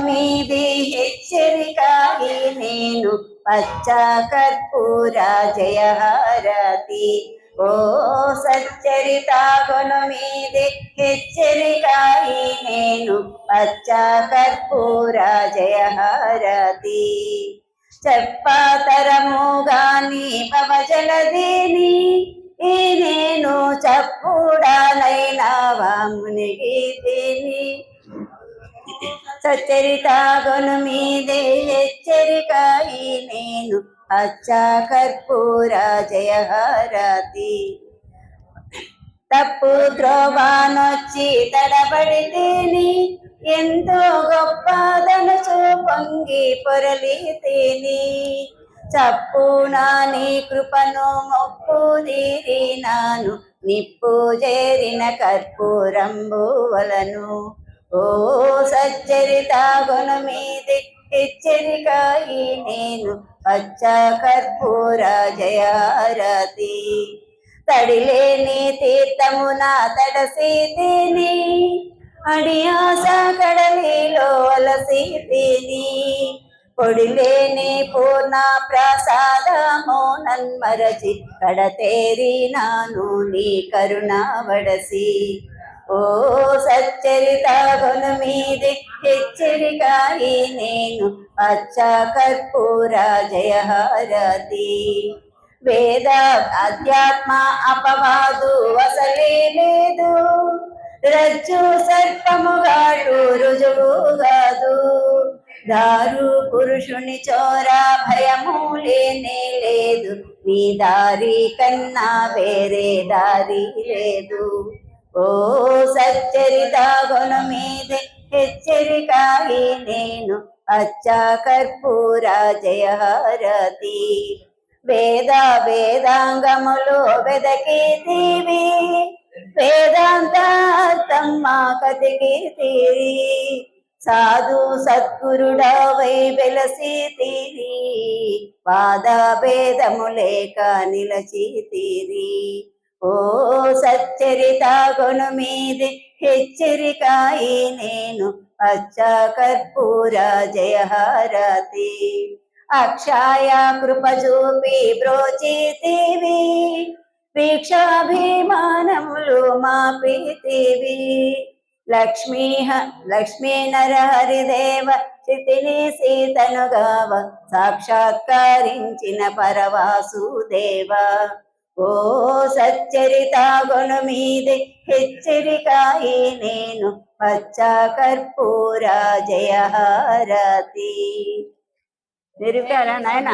మీది హెచ్చరికాయి నేను పచ్చ కర్పూర జయహారతి ఓ సచ్చరితాగును మీది హెచ్చరికాయి నేను పచ్చ కర్పూర జయహారతి చెప్పతరముగాని పవజలదేని ఈ నేను చప్పుడానైనా మునిగితేని సచ్చరితాగును మీదే హెచ్చరికాయి నేను అచ్చ కర్పూర జయహారతి తప్పు ద్రోవానొచ్చి తడబడితేని ఎంతో గొప్పదనుచు పొంగి పొరలితేని చప్పునా నీ కృపను మొక్కు తీరినాను నిప్పు చేరిన కర్పూరంబు వలను ఓ సచ్చరితాగును మీది హెచ్చరికాయి నేను పచ్చ కర్పూర జయహారతి తడిలేని తీర్థమున తడసితిని అడియాస కడలిలో అలసితిని పొడిలేని పూర్ణ ప్రసాదము నన్మరచి కడతేరినాను నీ కరుణ వడసి ఓ సచ్చరితాగును మీది హెచ్చరికాయి నేను పచ్చ కర్పూర జయహారతి వేద అధ్యాత్మ అపవాదు అసలే లేదు రజ్జు సర్పముగాడు రుజువు కాదు దారు పురుషుని చోర భయము లేనే లేదు నీ దారి కన్నా వేరే దారి లేదు ఓ సచ్చరితాగును మీది హెచ్చరికాయి నేను పచ్చ కర్పూర జయహారతి వేదాంగములు వెదకితివి వేదాంతమ్మ కతికితివి సాధు సద్గురుడవై వెలసితివి పాద భేదము లేక నిలచితివి ఓ సచ్చరితాగును మీది హెచ్చరికాయి నేను పచ్చ కర్పూర జయహారతి అక్షయ కృప చూపి బ్రోచితివి వీక్షాభిమానములు మాపితివి లక్ష్మీ నరహరిదేవ స్థితిని సీతనుగావ సాక్షాత్కరించిన పరవాసుదేవ ఓ సచ్చరితాగును మీది హెచ్చరికాయి నేను పచ్చ కర్పూర జయహారతి. నిరుపారా నాయన.